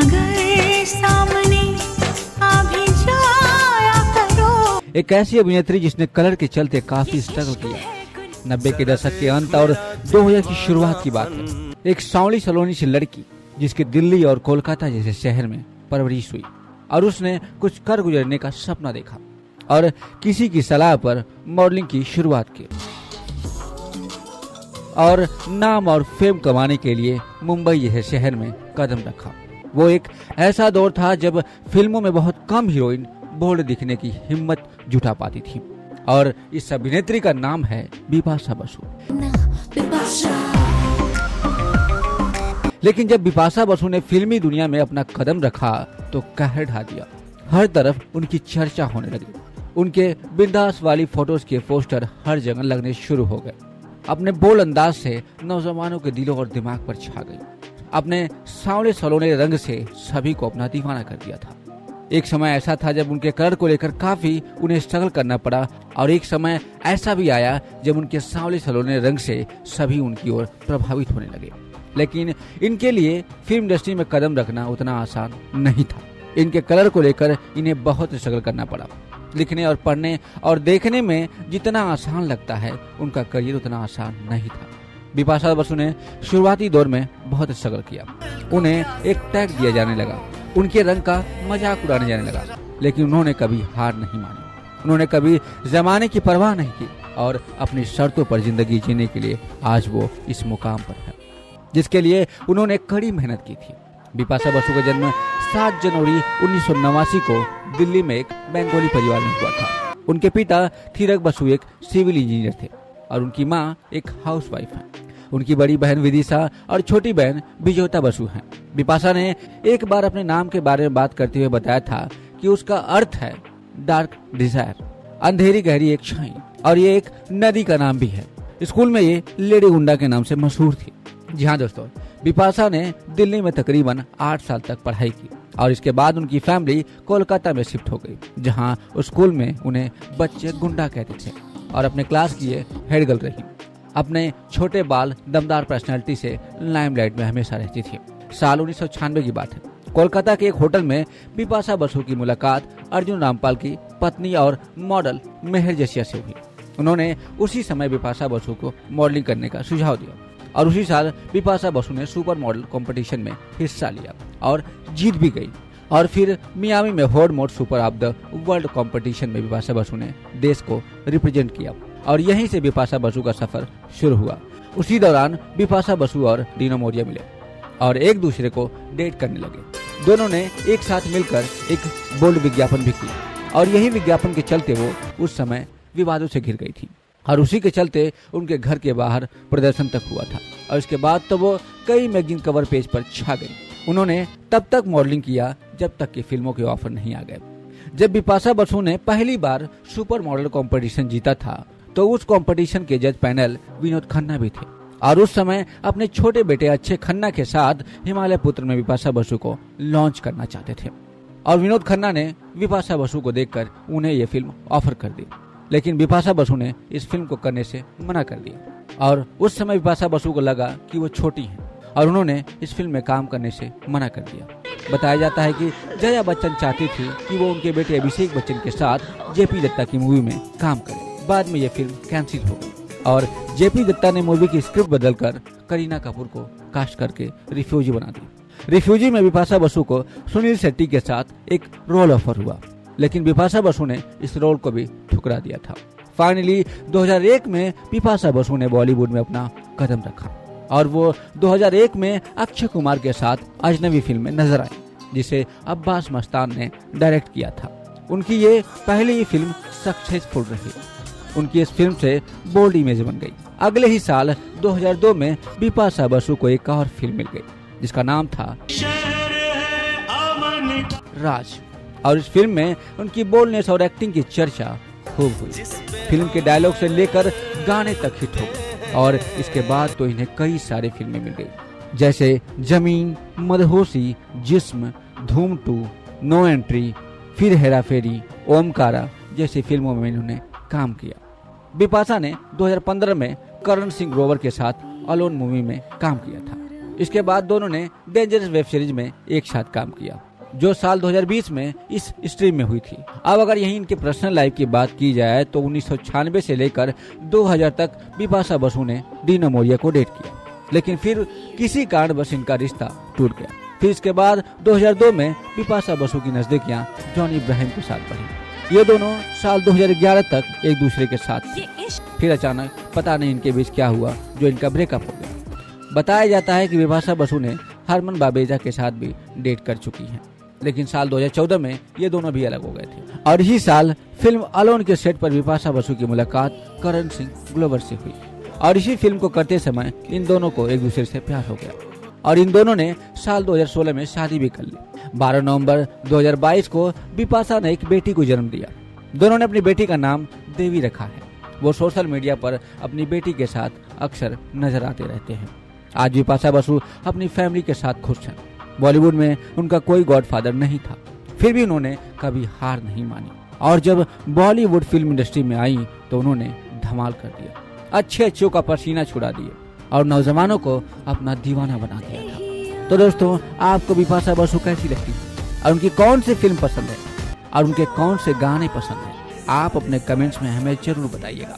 अगर सामने आ भी जाया करो। एक ऐसी अभिनेत्री जिसने कलर के चलते काफी स्ट्रगल किया। 90 के दशक के अंत और 2000 की शुरुआत की बात है। एक सांवली सलोनी सी लड़की जिसके दिल्ली और कोलकाता जैसे शहर में परवरिश हुई और उसने कुछ कर गुजरने का सपना देखा और किसी की सलाह पर मॉडलिंग की शुरुआत की और नाम और फेम कमाने के लिए मुंबई जैसे शहर में कदम रखा। वो एक ऐसा दौर था जब फिल्मों में बहुत कम हीरोइन बोल्ड दिखने की हिम्मत जुटा पाती थी और इस अभिनेत्री का नाम है बिपाशा बसु। लेकिन जब बिपाशा बसु ने फिल्मी दुनिया में अपना कदम रखा तो कहर ढा दिया। हर तरफ उनकी चर्चा होने लगी। उनके बिंदास वाली फोटोज के पोस्टर हर जगह लगने शुरू हो गए। अपने बोल अंदाज से नौजवानों के दिलों और दिमाग पर छा गई। अपने सांवले सलोने रंग से सभी को अपना दीवाना कर दिया था। एक समय ऐसा था जब उनके कलर को लेकर काफी उन्हें स्ट्रगल करना पड़ा और एक समय ऐसा भी आया जब उनके सांवले सलोने रंग से सभी उनकी ओर प्रभावित होने लगे। लेकिन इनके लिए फिल्म इंडस्ट्री में कदम रखना उतना आसान नहीं था। इनके कलर को लेकर इन्हें बहुत स्ट्रगल करना पड़ा। लिखने और पढ़ने और देखने में जितना आसान लगता है उनका करियर उतना आसान नहीं था। बिपाशा बसु ने शुरुआती दौर में बहुत स्ट्रगल किया। उन्हें एक टैग दिया जाने लगा। उनके रंग का मजाक उड़ाने जाने लगा। लेकिन उन्होंने कभी हार नहीं मानी। उन्होंने कभी जमाने की परवाह नहीं की और अपनी शर्तों पर जिंदगी जीने के लिए आज वो इस मुकाम पर है जिसके लिए उन्होंने कड़ी मेहनत की थी। बिपाशा बसु का जन्म 7 जनवरी 1989 को दिल्ली में एक बंगाली परिवार में हुआ था। उनके पिता थीरक बसु एक सिविल इंजीनियर थे और उनकी मां एक हाउसवाइफ है। उनकी बड़ी बहन विदिशा और छोटी बहन बिजोता बसु हैं। बिपाशा ने एक बार अपने नाम के बारे में बात करते हुए बताया था कि उसका अर्थ है डार्क डिजायर, अंधेरी गहरी एक छाई, और ये एक नदी का नाम भी है। स्कूल में ये लेडी गुंडा के नाम से मशहूर थी। जी हाँ दोस्तों, बिपाशा ने दिल्ली में तकरीबन 8 साल तक पढ़ाई की और इसके बाद उनकी फैमिली कोलकाता में शिफ्ट हो गई, जहां उस स्कूल में उन्हें बच्चे गुंडा कहते थे और अपने क्लास की ये हेड गर्ल रही। अपने छोटे बाल दमदार पर्सनैलिटी से लाइमलाइट में हमेशा रहती थी। साल 1996 की बात है। कोलकाता के एक होटल में बिपाशा बसु की मुलाकात अर्जुन रामपाल की पत्नी और मॉडल मेहर जसिया से हुई। उन्होंने उसी समय बिपाशा बसु को मॉडलिंग करने का सुझाव दिया और उसी साल बिपाशा बसु ने सुपर मॉडल कंपटीशन में हिस्सा लिया और जीत भी गई। और फिर मियामी में होड mode super of the world competition में बिपाशा बसु ने देश को रिप्रेजेंट किया और यहीं से बिपाशा बसु का सफर शुरू हुआ। उसी दौरान बिपाशा बसु और रीना मोरिया मिले और एक दूसरे को डेट करने लगे। दोनों ने एक साथ मिलकर एक बोल्ड विज्ञापन भी किया और यही विज्ञापन के चलते वो उस समय विवादों से घिर गई थी और उसी के चलते उनके घर के बाहर प्रदर्शन तक हुआ था और इसके बाद तो वो कई मैगजीन कवर पेज पर छा गई। उन्होंने तब तक मॉडलिंग किया जब तक कि फिल्मों के ऑफर नहीं आ गए। जब बिपाशा बसु ने पहली बार सुपर मॉडल कंपटीशन जीता था तो उस कंपटीशन के जज पैनल विनोद खन्ना भी थे और उस समय अपने छोटे बेटे अक्षय खन्ना के साथ हिमालय पुत्र में बिपाशा बसु को लॉन्च करना चाहते थे और विनोद खन्ना ने बिपाशा बसु को देखकर उन्हें ये फिल्म ऑफर कर दी। लेकिन बिपाशा बसु ने इस फिल्म को करने से मना कर दिया और उस समय बिपाशा बसु को लगा कि वो छोटी हैं और उन्होंने इस फिल्म में काम करने से मना कर दिया। बताया जाता है कि जया बच्चन चाहती थी कि वो उनके बेटे अभिषेक बच्चन के साथ जेपी दत्ता की मूवी में काम करे। बाद में ये फिल्म कैंसिल हो गई और जेपी दत्ता ने मूवी की स्क्रिप्ट बदलकर करीना कपूर को कास्ट करके रिफ्यूजी बना दी। रिफ्यूजी में बिपाशा बसु को सुनील शेट्टी के साथ एक रोल ऑफर हुआ, लेकिन बिपाशा बसु ने इस रोल को भी ठुकरा दिया था। फाइनली 2001 में बिपाशा बसु ने बॉलीवुड में अपना कदम रखा और वो 2001 में अक्षय कुमार के साथ अजनबी फिल्म में नजर आई जिसे अब्बास मस्तान ने डायरेक्ट किया था। उनकी ये पहली फिल्म सक्सेसफुल रही। उनकी इस फिल्म से बोल्ड इमेज बन गई। अगले ही साल 2002 में बिपाशा बसु को एक और फिल्म मिल गई जिसका नाम था राज और इस फिल्म में उनकी बोल्डनेस और एक्टिंग की चर्चा खूब हुई। फिल्म के डायलॉग से लेकर गाने तक हिट हो गए और इसके बाद तो इन्हें कई सारी फिल्में मिल गई जैसे जमीन, मदहोशी, जिस्म, धूम 2, नो एंट्री, फिर हेरा फेरी, ओमकारा जैसी फिल्मों में इन्होंने काम किया। बिपाशा ने 2015 में करण सिंह ग्रोवर के साथ अलोन मूवी में काम किया था। इसके बाद दोनों ने डेंजरस वेब सीरीज में एक साथ काम किया, जो साल 2020 में इस स्ट्रीम में हुई थी। अब अगर यही इनके पर्सनल लाइफ की बात की जाए तो 1996 से लेकर 2000 तक बिपाशा बसु ने डीनो मोरिया को डेट किया, लेकिन फिर किसी कारणवश इनका रिश्ता टूट गया। फिर इसके बाद 2002 में बिपाशा बसु की नजदीकियां जॉन इब्राहिम के साथ बढ़ी। ये दोनों साल 2011 तक एक दूसरे के साथ थे। फिर अचानक पता नहीं इनके बीच क्या हुआ जो इनका ब्रेकअप हो गया। बताया जाता है कि बिपाशा बसु ने हरमन बाबेजा के साथ भी डेट कर चुकी हैं, लेकिन साल 2014 में ये दोनों भी अलग हो गए थे। और इसी साल फिल्म अलोन के सेट पर बिपाशा बसु की मुलाकात करण सिंह ग्लोवर से हुई और इसी फिल्म को करते समय इन दोनों को एक दूसरे से प्यार हो गया और इन दोनों ने साल 2016 में शादी भी कर ली। 12 नवंबर 2022 को बिपाशा ने एक बेटी को जन्म दिया। दोनों ने अपनी बेटी का नाम देवी रखा है। वो सोशल मीडिया पर अपनी बेटी के साथ अक्सर नजर आते रहते हैं। आज बिपाशा बसु अपनी फैमिली के साथ खुश हैं। बॉलीवुड में उनका कोई गॉडफादर नहीं था, फिर भी उन्होंने कभी हार नहीं मानी और जब बॉलीवुड फिल्म इंडस्ट्री में आई तो उन्होंने धमाल कर दिया, अच्छे अच्छों का पसीना छुड़ा दिए और नौजवानों को अपना दीवाना बना दिया था। तो दोस्तों, आपको बिपाशा बसु कैसी लगती है और उनकी कौन सी फिल्म पसंद है और उनके कौन से गाने पसंद है, आप अपने कमेंट्स में हमें जरूर बताइएगा।